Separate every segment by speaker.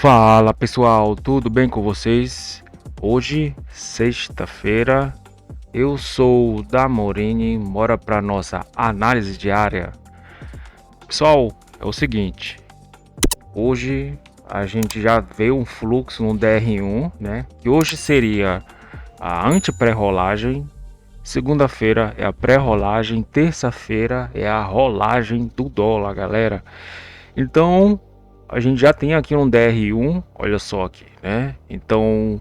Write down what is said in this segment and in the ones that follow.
Speaker 1: Fala pessoal, tudo bem com vocês? Hoje, sexta-feira, eu sou o da Morini, bora para nossa análise diária. Pessoal, é o seguinte, hoje a gente já vê um fluxo no DR1, né? Que hoje seria a anti-pré-rolagem, segunda-feira é a pré-rolagem, terça-feira é a rolagem do dólar, galera. Então, a gente já tem aqui um DR1, olha só aqui, né? Então,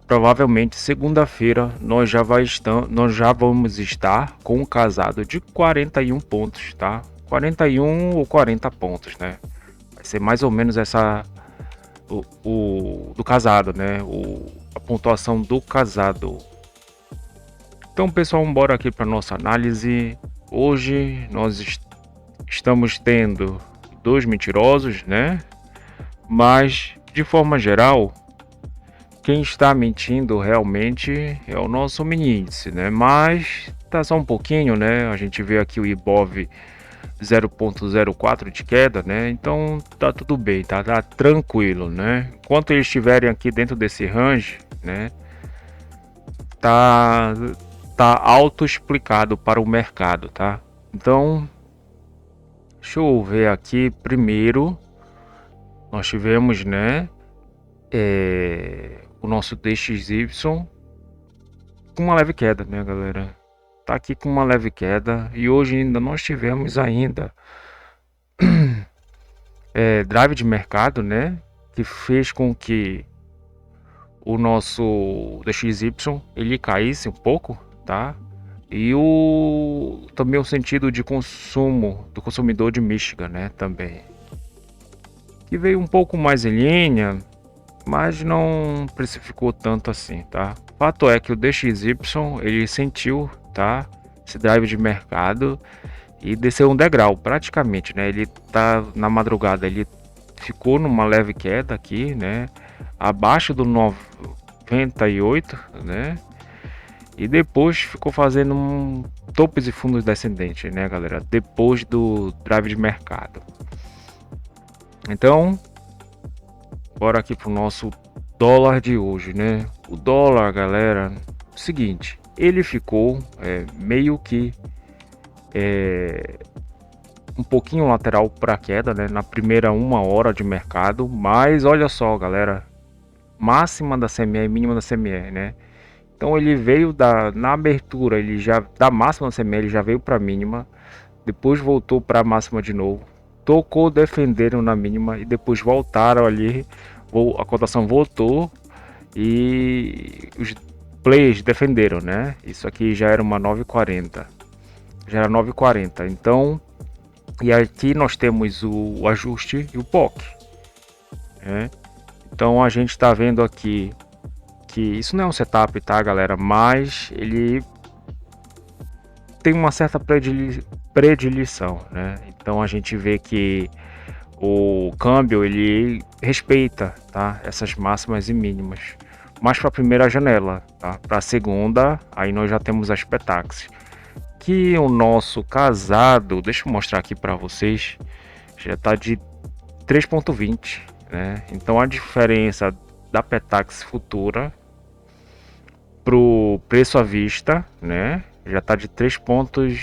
Speaker 1: provavelmente segunda-feira nós já vamos estar com um casado de 41 pontos, tá? 41 ou 40 pontos, né? Vai ser mais ou menos essa o do casado, né? A pontuação do casado. Então, pessoal, bora aqui para nossa análise. Hoje nós estamos tendo dois mentirosos, né? Mas de forma geral, quem está mentindo realmente é o nosso mini índice, né? Mas tá só um pouquinho, né? A gente vê aqui o Ibov 0,04 de queda, né? Então tá tudo bem, tá tranquilo, né? Enquanto eles estiverem aqui dentro desse range, né? Tá tá auto explicado para o mercado, tá? Então, deixa eu ver aqui primeiro. Nós tivemos, né? O nosso DXY com uma leve queda, né, galera? Tá aqui com uma leve queda e hoje ainda nós tivemos ainda drive de mercado, né, que fez com que o nosso DXY ele caísse um pouco, tá? E também o sentido de consumo do consumidor de Michigan, né, também, que veio um pouco mais em linha, mas não precificou tanto assim, tá? Fato é que o DXY ele sentiu, tá? Esse drive de mercado e desceu um degrau praticamente, né? Ele tá na madrugada, ele ficou numa leve queda aqui, né? Abaixo do 98, né? E depois ficou fazendo um topos e fundos descendentes, né, galera? Depois do drive de mercado. Então, bora aqui pro nosso dólar de hoje, né? O dólar, galera, seguinte, ele ficou meio que um pouquinho lateral para queda, né? Na primeira uma hora de mercado, mas olha só, galera, máxima da CME e mínima da CME, né? Então ele veio na abertura, ele já da máxima da CME, ele já veio para mínima, depois voltou para a máxima de novo, tocou, defenderam na mínima e depois voltaram ali, a cotação voltou e os players defenderam, né? Isso aqui já era uma 9,40, já era 9,40. Então, e aqui nós temos o ajuste e o POC, né? Então a gente está vendo aqui que isso não é um setup, tá, galera? Mas ele tem uma certa predileção, né? Então a gente vê que o câmbio ele respeita, tá, essas máximas e mínimas. Mas para a primeira janela, tá? Para a segunda, aí nós já temos as Petax. Que o nosso casado, deixa eu mostrar aqui para vocês, já está de 3,20, né? Então a diferença da Petax futura pro preço à vista, né? Já está de 3 pontos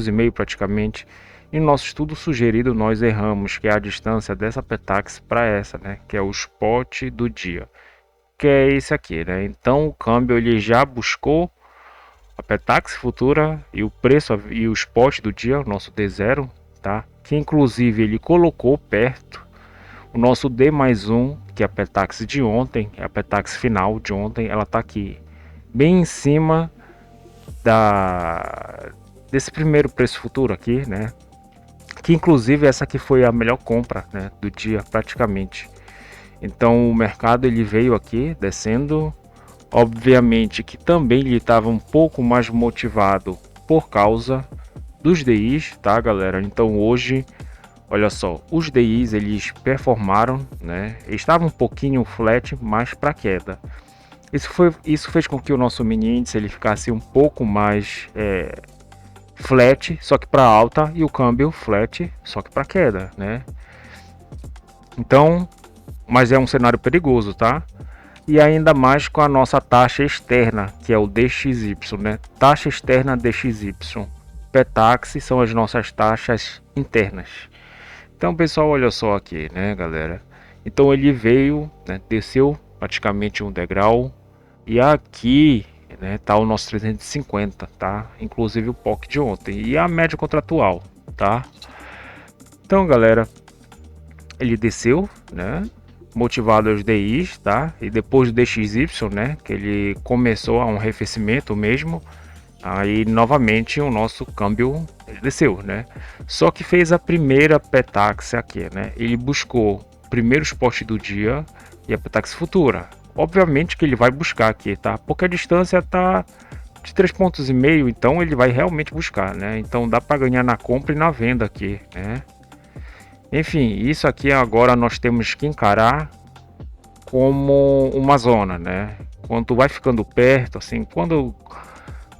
Speaker 1: e meio praticamente. E no nosso estudo sugerido nós erramos, que é a distância dessa Petax para essa, né? Que é o spot do dia, que é esse aqui, né? Então o câmbio ele já buscou a Petax futura e o preço e o spot do dia, o nosso D0, tá? Que inclusive ele colocou perto o nosso D mais um, que é a Petax de ontem, é a Petax final de ontem, ela tá aqui bem em cima desse primeiro preço futuro aqui, né? Que inclusive essa aqui foi a melhor compra, né, do dia praticamente. Então o mercado ele veio aqui descendo, obviamente que também ele estava um pouco mais motivado por causa dos DIs, tá, galera? Então hoje, olha só, os DIs eles performaram, né? Estavam um pouquinho flat, mais para queda. Isso fez com que o nosso mini índice ele ficasse um pouco mais flat, só que para alta, e o câmbio flat, só que para queda, né? Então mas é um cenário perigoso, tá? E ainda mais com a nossa taxa externa, que é o DXY, né? Taxa externa DXY. Petax são as nossas taxas internas. Então, pessoal, olha só aqui, né, galera? Então ele veio, né, desceu praticamente um degrau e aqui, né, tá o nosso 350, tá? Inclusive o POC de ontem e a média contratual, tá? Então, galera, ele desceu, né? Motivado aos DIs, tá? E depois do DXY, né? Que ele começou a um arrefecimento mesmo. Aí novamente o nosso câmbio desceu, né? Só que fez a primeira Petax aqui, né? Ele buscou o primeiro spot do dia e a Petax futura. Obviamente que ele vai buscar aqui, tá? Porque a distância tá de 3,5 pontos, então ele vai realmente buscar, né? Então dá para ganhar na compra e na venda aqui, né? Enfim, isso aqui agora nós temos que encarar como uma zona, né? Quando vai ficando perto, assim, quando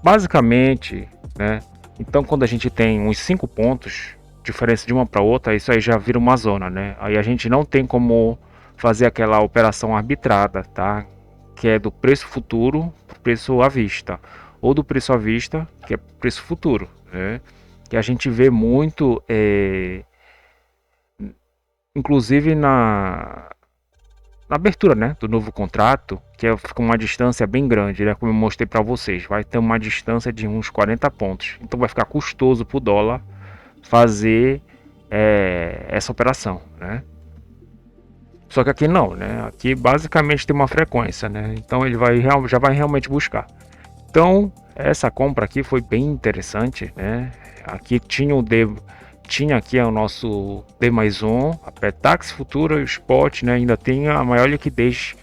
Speaker 1: basicamente, né? Então quando a gente tem uns 5 pontos, diferença de uma para outra, isso aí já vira uma zona, né? Aí a gente não tem como fazer aquela operação arbitrada, tá? Que é do preço futuro para o preço à vista, ou do preço à vista, que é preço futuro, né? Que a gente vê muito, inclusive na abertura, né, do novo contrato, que fica uma distância bem grande, né, como eu mostrei para vocês, vai ter uma distância de uns 40 pontos, então vai ficar custoso para o dólar fazer essa operação, né? Só que aqui não, né? Aqui basicamente tem uma frequência, né? Então ele já vai realmente buscar. Então essa compra aqui foi bem interessante, né? Aqui tinha aqui o nosso D+1, a Petax Futura e o Spot, né? Ainda tem a maior liquidez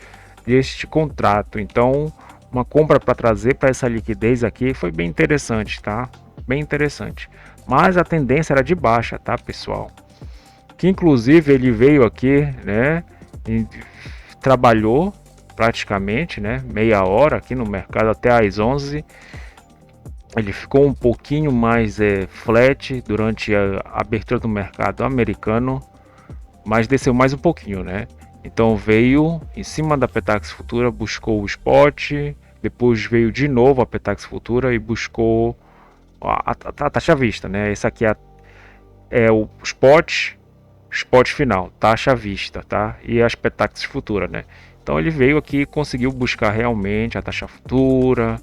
Speaker 1: deste contrato. Então uma compra para trazer para essa liquidez aqui foi bem interessante, tá? Bem interessante. Mas a tendência era de baixa, tá, pessoal? Que inclusive ele veio aqui, né? E trabalhou praticamente, né? Meia hora aqui no mercado até às 11. Ele ficou um pouquinho mais flat durante a abertura do mercado americano, mas desceu mais um pouquinho, né? Então veio em cima da Petax Futura, buscou o spot, depois veio de novo a Petax Futura e buscou a taxa à vista, né? Esse aqui é o spot final, taxa à vista, tá? E as Petax Futura, né? Então ele veio aqui e conseguiu buscar realmente a taxa futura,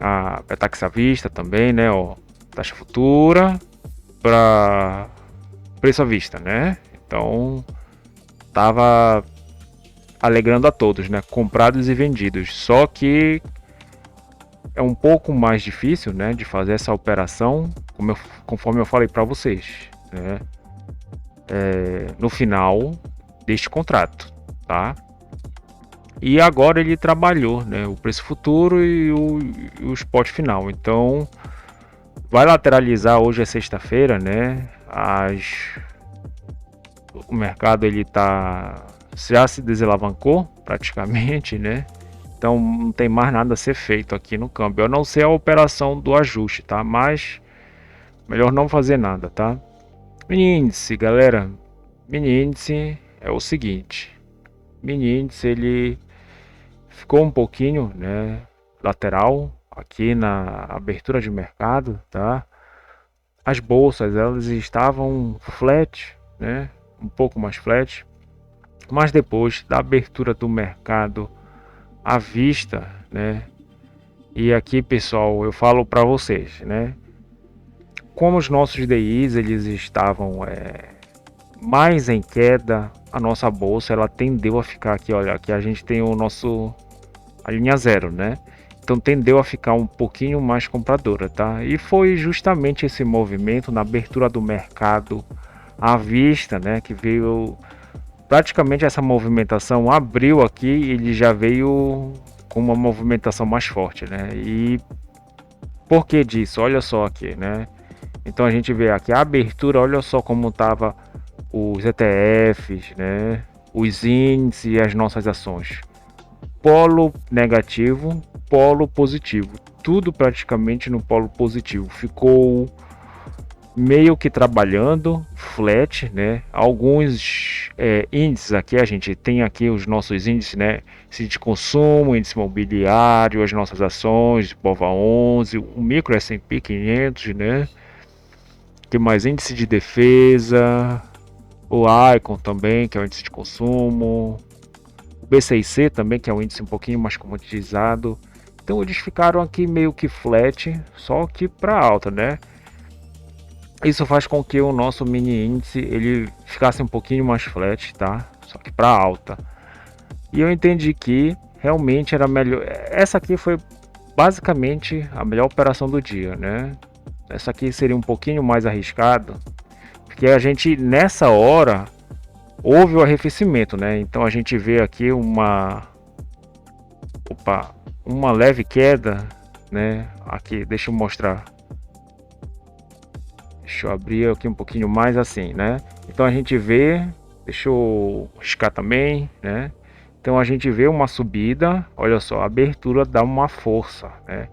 Speaker 1: a Petax à vista também, né? Ó, taxa futura para preço à vista, né? Então tava alegrando a todos, né? Comprados e vendidos. Só que é um pouco mais difícil, né? De fazer essa operação, conforme eu falei para vocês, né? No final deste contrato, tá? E agora ele trabalhou, né, o preço futuro e o spot final. Então vai lateralizar, hoje é sexta-feira, né? O mercado ele já se desalavancou praticamente, né? Então não tem mais nada a ser feito aqui no câmbio, a não ser a operação do ajuste, tá? Mas melhor não fazer nada, tá? Mini índice, galera. Mini índice é o seguinte. Mini índice ele ficou um pouquinho, né, lateral aqui na abertura de mercado, tá? As bolsas elas estavam flat, né, um pouco mais flat, mas depois da abertura do mercado à vista, né? E aqui, pessoal, eu falo para vocês, né? Como os nossos DIs eles estavam mais em queda, a nossa bolsa ela tendeu a ficar aqui, olha, aqui a gente tem a linha zero, né? Então tendeu a ficar um pouquinho mais compradora, tá? E foi justamente esse movimento na abertura do mercado à vista, né? Que veio praticamente essa movimentação abriu aqui, ele já veio com uma movimentação mais forte, né? E por que disso? Olha só aqui, né? Então a gente vê aqui a abertura, olha só como tava os ETFs, né? Os índices e as nossas ações. Polo negativo, polo positivo, tudo praticamente no polo positivo. Ficou meio que trabalhando flat, né? Alguns índices aqui, a gente tem aqui os nossos índices, né? Índice de consumo, índice imobiliário, as nossas ações, BOVA11, o micro S&P 500, né? Que mais? Índice de defesa, o Icon também, que é o índice de consumo, o B6C também, que é um índice um pouquinho mais comoditizado. Então eles ficaram aqui meio que flat, só que para alta, né? Isso faz com que o nosso mini índice ele ficasse um pouquinho mais flat, tá? Só que para alta. E eu entendi que realmente era melhor. Essa aqui foi basicamente a melhor operação do dia, né? Essa aqui seria um pouquinho mais arriscado, porque a gente nessa hora houve o arrefecimento, né? Então a gente vê aqui uma leve queda, né? Aqui, deixa eu mostrar. Deixa eu abrir aqui um pouquinho mais assim, né? Então a gente vê, deixa eu riscar também, né? Então a gente vê uma subida, olha só, a abertura dá uma força, né?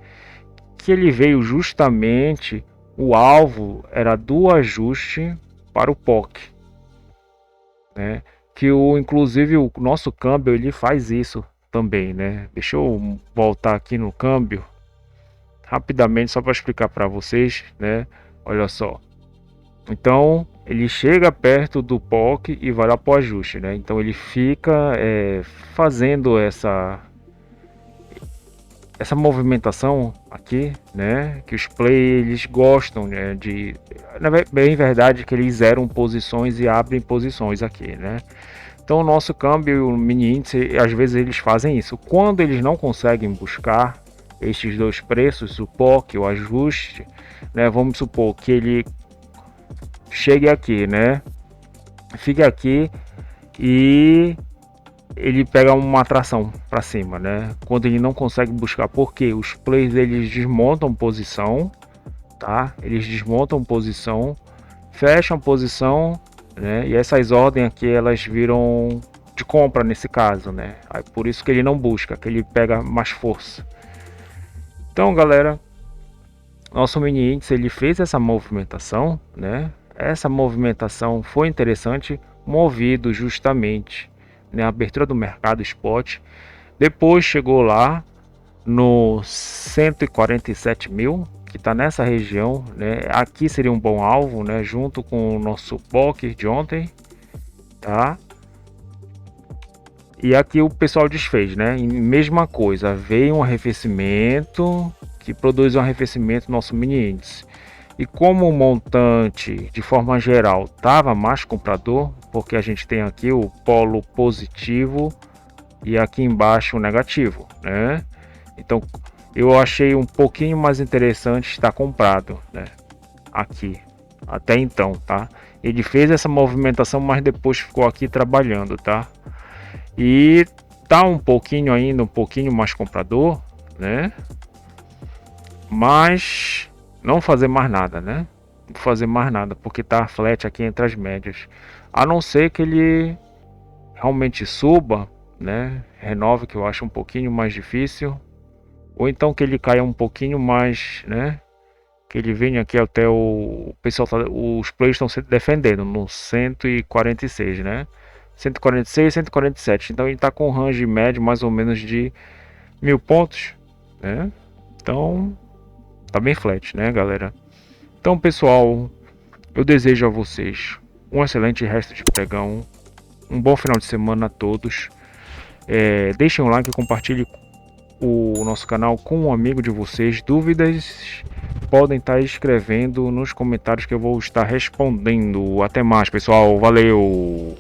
Speaker 1: Que ele veio justamente, o alvo era do ajuste para o POC, né? Que inclusive o nosso câmbio ele faz isso também, né? Deixa eu voltar aqui no câmbio rapidamente só para explicar para vocês, né? Olha só. Então ele chega perto do POC e vai lá para o ajuste, né? Então ele fica fazendo essa movimentação aqui, né? Que os players gostam, né? Bem verdade que eles zeram posições e abrem posições aqui, né? Então o nosso câmbio e o mini índice às vezes eles fazem isso. Quando eles não conseguem buscar estes dois preços, o POC, o ajuste, né? Vamos supor que ele chegue aqui, né? Fique aqui e ele pega uma atração para cima, né? Quando ele não consegue buscar, porque os players eles desmontam posição, tá? Eles desmontam posição, fecham posição, né? E essas ordens aqui elas viram de compra nesse caso, né? Aí por isso que ele não busca, que ele pega mais força. Então, galera, nosso mini índice ele fez essa movimentação, né? Essa movimentação foi interessante, movido justamente na abertura do mercado spot. Depois chegou lá no 147 mil, que está nessa região, né? Aqui seria um bom alvo, né? Junto com o nosso POC de ontem, tá? E aqui o pessoal desfez, né? E mesma coisa, veio um arrefecimento que produz um arrefecimento no nosso mini índice. E como o montante, de forma geral, estava mais comprador, porque a gente tem aqui o polo positivo e aqui embaixo o negativo, né? Então eu achei um pouquinho mais interessante estar comprado, né? Aqui, até então, tá? Ele fez essa movimentação, mas depois ficou aqui trabalhando, tá? E tá um pouquinho ainda, um pouquinho mais comprador, né? Mas não fazer mais nada, né? Não fazer mais nada, porque tá flat aqui entre as médias. A não ser que ele realmente suba, né? Renove, que eu acho um pouquinho mais difícil. Ou então que ele caia um pouquinho mais, né? Que ele venha aqui até o pessoal, os players estão se defendendo no 146, né? 146, 147. Então ele está com um range médio mais ou menos de 1000 pontos, né? Então tá bem flat, né, galera? Então, pessoal, eu desejo a vocês um excelente resto de pregão, um bom final de semana a todos. Deixem um like e compartilhe o nosso canal com um amigo de vocês. Dúvidas podem estar escrevendo nos comentários que eu vou estar respondendo. Até mais, pessoal. Valeu!